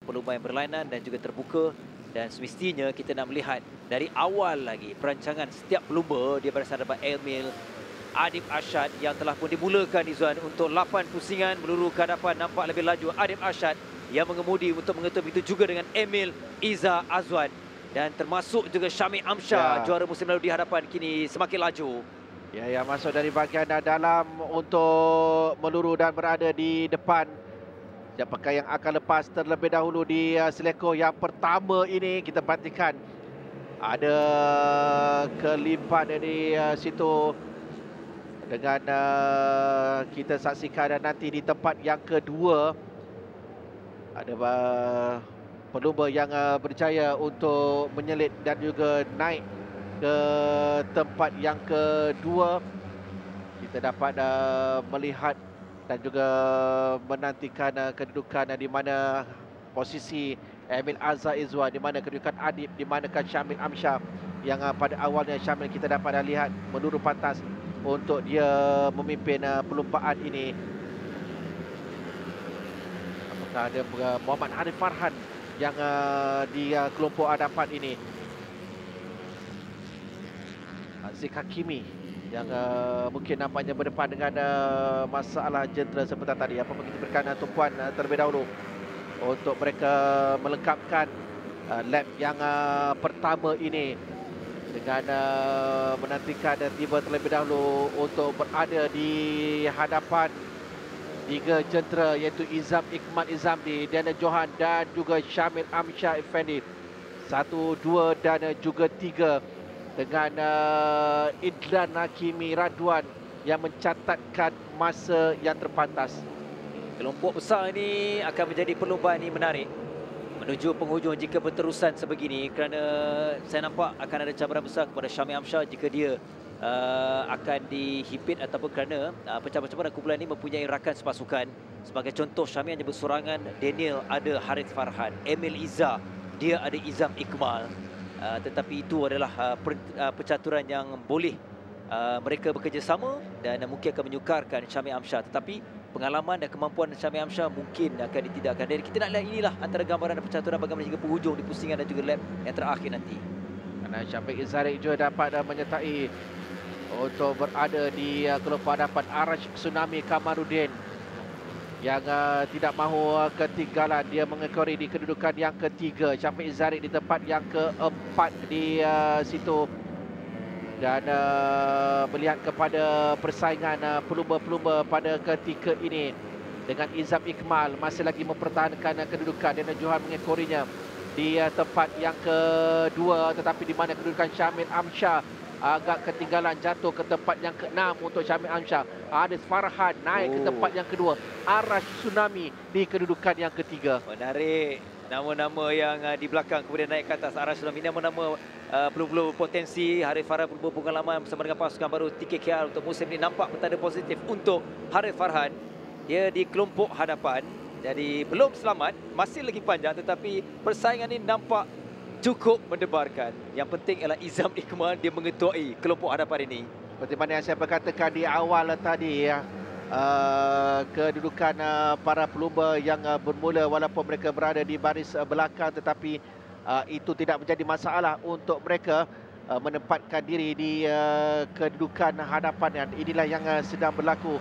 pelumba yang berlainan dan juga terbuka. Dan semestinya kita nak melihat dari awal lagi perancangan setiap pelumba dia berasal daripada Emil Adib Arsyad yang telah pun dimulakan Izzuan untuk 8 pusingan meluru ke hadapan. Nampak lebih laju Adib Arsyad yang mengemudi untuk mengetuk, begitu juga dengan Emil Iza Azwan. Dan termasuk juga Syamil Amsyar, juara musim lalu di hadapan, kini semakin laju. Ya, yang masuk dari bahagian dalam untuk meluru dan berada di depan. Siapakah yang akan lepas terlebih dahulu di selekoh yang pertama ini? Kita perhatikan ada kelipat dari situ dengan kita saksikan nanti di tempat yang kedua ada pelumba yang berjaya untuk menyelit dan juga naik ke tempat yang kedua. Kita dapat melihat dan juga menantikan kedudukan di mana posisi Emil Azza Izzuan, di mana kedudukan Adib, di manakah Syamil Amsyar yang pada awalnya Syamil kita dapat lihat meluru pantas untuk dia memimpin perlumbaan ini. Apakah ada Muhammad Hanif Farhan yang di kelompok hadapan ini? Aziz Hakimi yang mungkin nampaknya berdepan dengan masalah jentera seperti tadi. Apa kita berikan tumpuan terlebih dahulu untuk mereka melengkapkan lap yang pertama ini dengan menantikan tiba terlebih dahulu untuk berada di hadapan 3 jentera iaitu Izam Ikmal Izamdi, Daniel Johan dan juga Syamil Amsyar Effendi. 1, 2 dan juga 3 dengan Idlan Hakimi Radwan yang mencatatkan masa yang terpantas. Kelompok besar ini akan menjadi perlombaan ini menarik menuju penghujung jika berterusan sebegini, kerana saya nampak akan ada cabaran besar kepada Syamil Amsyar jika dia akan dihimpit ataupun kerana pecabutan kumpulan ini mempunyai rakan sepasukan. Sebagai contoh, Syamil hanya bersorangan, Daniel ada Harith Farhan, Emil Iza dia ada Izam Ikmal. Tetapi itu adalah percaturan yang boleh mereka bekerjasama dan mungkin akan menyukarkan Syamil Amsyar. Tetapi pengalaman dan kemampuan Syamil Amsyar mungkin akan ditidakkan. Dan kita nak lihat inilah antara gambaran dan percaturan bagaimana hingga penghujung di pusingan dan juga lap yang terakhir nanti. Kerana Syafiq Izzarik juga dapat menyertai untuk berada di kelompok hadapan Arash Tsunami Kamarudin yang tidak mahu ketinggalan. Dia mengekori di kedudukan yang ketiga. Syafiq Izzarik di tempat yang keempat di situ. Dan melihat kepada persaingan pelumba-pelumba pada ketika ini dengan Izam Ikmal masih lagi mempertahankan kedudukan dan Johan mengekorinya di tempat yang kedua, tetapi di mana kedudukan Syamil Amsyar agak ketinggalan, jatuh ke tempat yang ke-6 untuk Syamil Amsyar. Adis Farhan naik ke tempat yang kedua. Arash Tsunami di kedudukan yang ketiga. Menarik nama-nama yang di belakang kemudian naik ke atas. Arash Tsunami, nama-nama belum potensi. Harith Farhan berpengalaman bersama dengan pasukan baru TKKR untuk musim ini. Nampak petanda positif untuk Harith Farhan. Dia di kelompok hadapan, jadi belum selamat, masih lagi panjang, tetapi persaingan ini nampak cukup mendebarkan. Yang penting ialah Izam Ikmal dia mengetuai kelompok hadapan ini. Seperti mana yang saya berkatakan di awal tadi ya, kedudukan para pelumba yang bermula walaupun mereka berada di baris belakang, tetapi itu tidak menjadi masalah untuk mereka menempatkan diri di kedudukan hadapan. Dan inilah yang sedang berlaku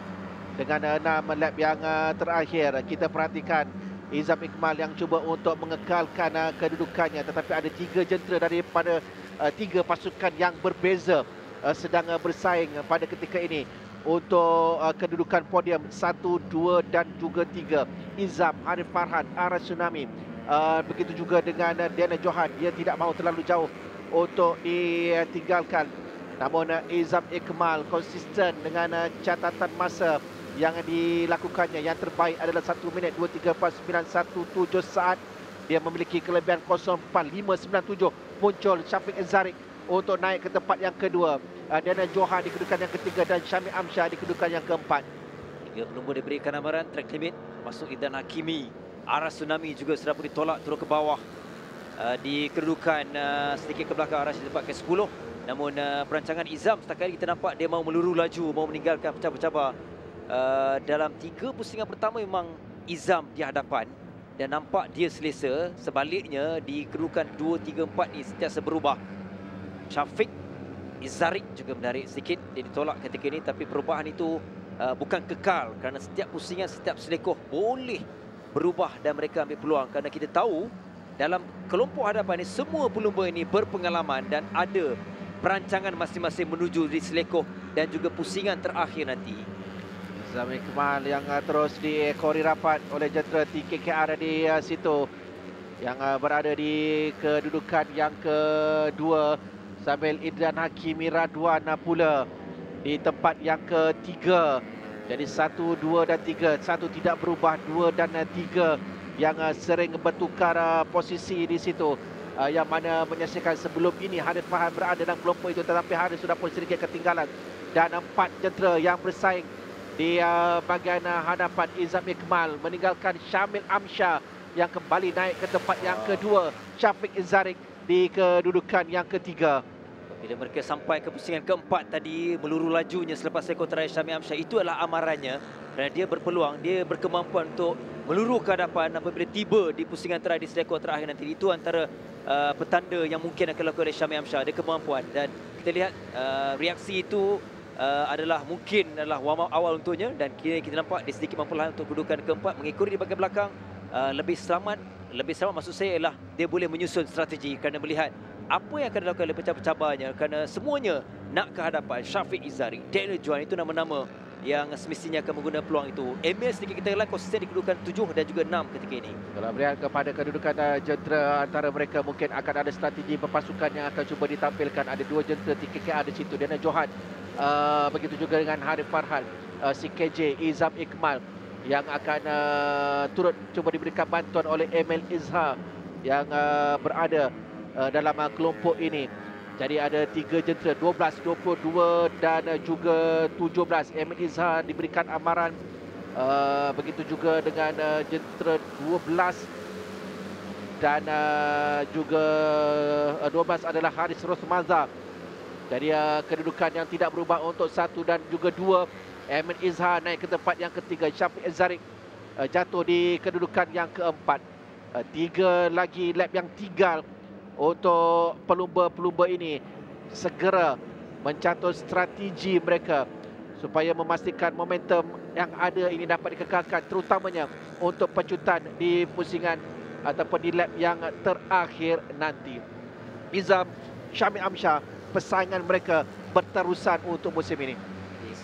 dengan 6 lap yang terakhir. Kita perhatikan Izam Ikmal yang cuba untuk mengekalkan kedudukannya, tetapi ada 3 jentera daripada 3 pasukan yang berbeza sedang bersaing pada ketika ini untuk kedudukan podium 1, 2 dan juga 3. Izam, Harith Farhan, Arash Tsunami, begitu juga dengan Daniel Johan. Dia tidak mahu terlalu jauh untuk ditinggalkan. Namun Izam Ikmal konsisten dengan catatan masa yang dilakukannya. Yang terbaik adalah 1 minit 23.4917 saat. Dia memiliki kelebihan 0.4597. Muncul Syafiq Izzarik untuk naik ke tempat yang kedua. Daniel Johan di kedudukan yang ketiga dan Syamil Amsyar di kedudukan yang keempat. 3 pelumba diberikan amaran track limit, masuk Idlan Hakimi. Arash Tsunami juga sudah pun ditolak turun ke bawah di kedudukan sedikit ke belakang. Arash di tempat ke-10. Namun perancangan Izam setakat ini kita nampak dia mahu meluru laju, mahu meninggalkan pecah-pecah. Dalam 3 pusingan pertama memang Izam di hadapan. dan nampak dia selesa. Sebaliknya di kedudukan 2, 3, 4 ni sentiasa berubah. Syafiq Izzarik juga menarik sedikit, dia ditolak ketika ini, tapi perubahan itu bukan kekal kerana setiap pusingan, setiap selekoh boleh berubah dan mereka ambil peluang, kerana kita tahu dalam kelompok hadapan ini semua pelumba ini berpengalaman dan ada perancangan masing-masing menuju di selekoh dan juga pusingan terakhir nanti. Izam Ikmal yang terus diekori rapat oleh jentera TKKR di situ, yang berada di kedudukan yang kedua, sambil Idran Hakimi Radwan pula di tempat yang ketiga. Jadi 1, 2 dan 3, 1 tidak berubah, 2 dan 3 yang sering bertukar posisi di situ, yang mana menyaksikan sebelum ini Haris Farhan berada dalam kelompok itu, tetapi Haris sudah pun sedikit ketinggalan. Dan 4 jentera yang bersaing di bahagian hadapan. Izam Ikmal meninggalkan Syamil Amsyar yang kembali naik ke tempat yang kedua. Syafiq Izzarik di kedudukan yang ketiga. Bila mereka sampai ke pusingan keempat tadi, meluru lajunya selepas ekor terakhir Syamil Amsyar, itu adalah amarannya, kerana dia berpeluang, dia berkemampuan untuk meluru ke hadapan apabila tiba di pusingan terakhir, di seekor terakhir nanti. Itu antara petanda yang mungkin akan dilakukan oleh Syamil Amsyar, ada kemampuan. Dan kita lihat reaksi itu mungkin adalah warm up awal untuknya, dan kini kita nampak dia sedikit memperlahan untuk kedudukan keempat, mengikuti di bahagian belakang. Lebih selamat maksud saya ialah dia boleh menyusun strategi kerana melihat apa yang akan dilakukan oleh pencabar-pencabarnya, kerana semuanya nak ke hadapan. Syafiq Izzarik, Daniel Juan, itu nama-nama yang semestinya akan menggunakan peluang itu. Emil sedikit kita lihat konsisten di kedudukan 7 dan juga 6 ketika ini. Kalau melihat kepada kedudukan jentera antara mereka, mungkin akan ada strategi berpasukan yang akan cuba ditampilkan. Ada 2 jentera TKKR di situ, Daniel Johan, begitu juga dengan Haris Farhan, si KJ, Izam Ikmal, yang akan turut cuba diberikan bantuan oleh Emil Izhar yang berada dalam kelompok ini. Jadi ada 3 jentera, 12, 22 dan juga 17. Emil Izhar diberikan amaran, begitu juga dengan jentera 12 dan juga 12 adalah Haris Rosmaza. Jadi kedudukan yang tidak berubah untuk 1 dan juga 2. Emil Izhar naik ke tempat yang ketiga. Syafiq Izzarik jatuh di kedudukan yang keempat. 3 lagi lap yang tinggal untuk pelumba-pelumba ini segera mencatur strategi mereka supaya memastikan momentum yang ada ini dapat dikekalkan, terutamanya untuk pecutan di pusingan ataupun di lap yang terakhir nanti. Izam, Syamil Amsyar, persaingan mereka berterusan untuk musim ini.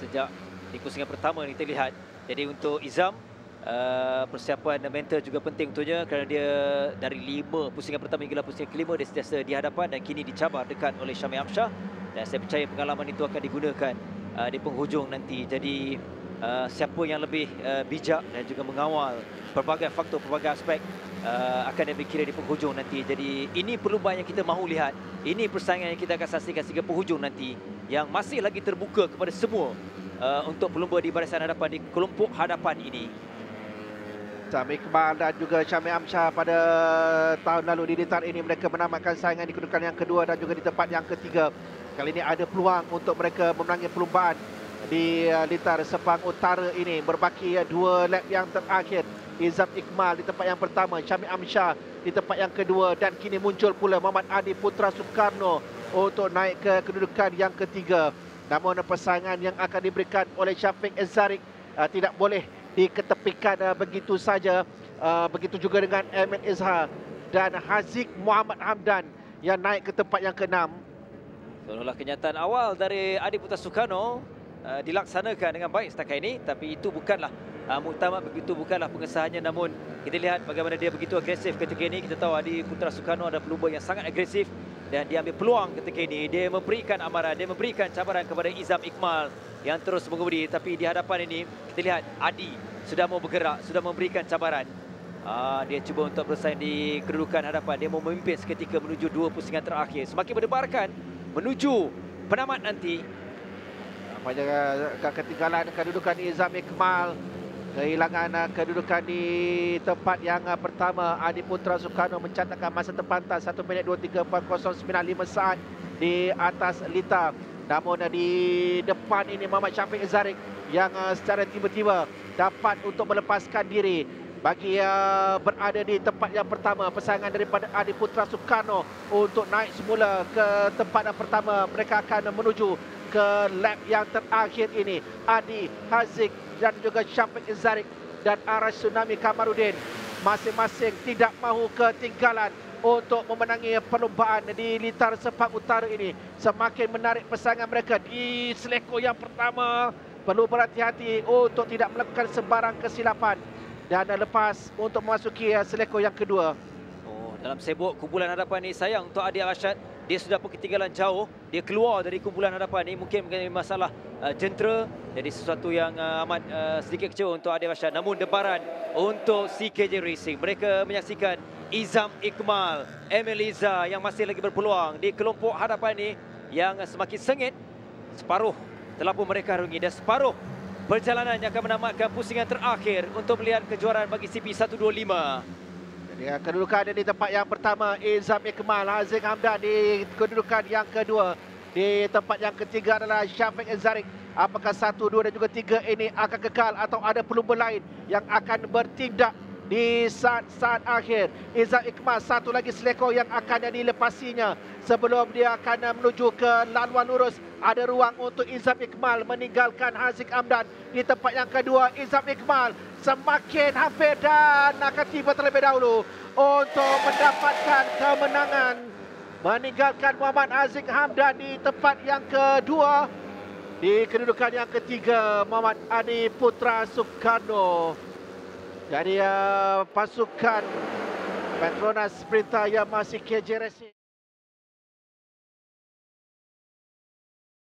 Sejak di pusingan pertama ni kita lihat, jadi untuk Izam, persiapan mental juga penting untuknya, kerana dia dari 5 pusingan pertama hingga pusingan kelima dia sentiasa di hadapan dan kini dicabar dekat oleh Syamil Amsyar, dan saya percaya pengalaman itu akan digunakan di penghujung nanti. Jadi siapa yang lebih bijak dan juga mengawal pelbagai faktor, pelbagai aspek akan diambil kira di penghujung nanti. Jadi ini perlumbaan yang kita mahu lihat, ini persaingan yang kita akan saksikan sehingga penghujung nanti, yang masih lagi terbuka kepada semua untuk pelumba di barisan hadapan di kelompok hadapan ini. Izam Ikmal dan juga Syamil Amsyar pada tahun lalu di litar ini mereka menamatkan saingan di kedudukan yang kedua dan juga di tempat yang ketiga. Kali ini ada peluang untuk mereka memenangi perlumbaan di litar Sepang Utara ini. Berbaki 2 lap yang terakhir. Izam Ikmal di tempat yang pertama, Syamil Amsyar di tempat yang kedua, dan kini muncul pula Muhammad Adi Putra Soekarno untuk naik ke kedudukan yang ketiga. Namun persaingan yang akan diberikan oleh Syafiq Izzarik tidak boleh diketepikan begitu saja. Begitu juga dengan Emil Izhar dan Haziq Muhammad Hamdan yang naik ke tempat yang ke-6. Seolah kenyataan awal dari Adi Putra Soekarno dilaksanakan dengan baik setakat ini, tapi itu bukanlah muktamad, begitu bukanlah pengesahannya. Namun kita lihat bagaimana dia begitu agresif ketika ini. Kita tahu Adi Putra Soekarno adalah pelumba yang sangat agresif, dan dia ambil peluang ketika ini. Dia memberikan amaran, dia memberikan cabaran kepada Izam Ikmal yang terus mengemudi. Tapi di hadapan ini kita lihat Adi sudah mau bergerak, sudah memberikan cabaran. Dia cuba untuk bersaing di kedudukan hadapan. Dia mau memimpin seketika menuju 2 pusingan terakhir. Semakin berdebarkan menuju penamat nanti. Nampaknya ketinggalan kedudukan Izam Ikmal. Kehilangan kedudukan di tempat yang pertama. Adi Putra Soekarno mencatatkan masa terpantas 1 minit 23.4095 saat di atas litar. Namun di depan ini Muhammad Syafiq Izzarik yang secara tiba-tiba dapat untuk melepaskan diri bagi berada di tempat yang pertama. Pasangan daripada Adi Putra Sukarno untuk naik semula ke tempat yang pertama. Mereka akan menuju ke lap yang terakhir ini. Adi, Haziq dan juga Syafiq Zarik dan Arash Tsunami Kamarudin masing-masing tidak mahu ketinggalan untuk memenangi perlombaan di litar sepak utara ini. Semakin menarik pasangan mereka di seleko yang pertama. Perlu berhati-hati untuk tidak melakukan sebarang kesilapan. Dan lepas untuk memasuki seleko yang kedua. Dalam sibuk kumpulan hadapan ini, sayang untuk Adi Arsyad. Dia sudah pun ketinggalan jauh. Dia keluar dari kumpulan hadapan ini. Mungkin mengenai masalah jentera. Jadi sesuatu yang amat sedikit kecewa untuk Adi Arsyad. Namun debaran untuk CKJ Racing. Mereka menyaksikan Izam Iqmal, Emiliza yang masih lagi berpeluang di kelompok hadapan ini yang semakin sengit. Separuh telah pun mereka harungi dan separuh perjalanan yang akan menamatkan pusingan terakhir untuk melihat kejuaraan bagi CP125. Jadi kedudukan di tempat yang pertama Izam Iqmal, Haziq Hamdan di kedudukan yang kedua. Di tempat yang ketiga adalah Syafiq Zarik. Apakah 1, 2 dan juga 3 ini akan kekal atau ada pelumba lain yang akan bertindak di saat-saat akhir? Izam Iqmal satu lagi seleko yang akan dilepasinya sebelum dia akan menuju ke laluan lurus. Ada ruang untuk Izam Iqmal meninggalkan Haziq Hamdan di tempat yang kedua. Izam Iqmal semakin hampir dan akan tiba terlebih dahulu untuk mendapatkan kemenangan, meninggalkan Muhammad Haziq Hamdan di tempat yang kedua. Di kedudukan yang ketiga Muhammad Adi Putra Sukarno. Jadi pasukan Petronas Sprinter yang masih KJ Racing.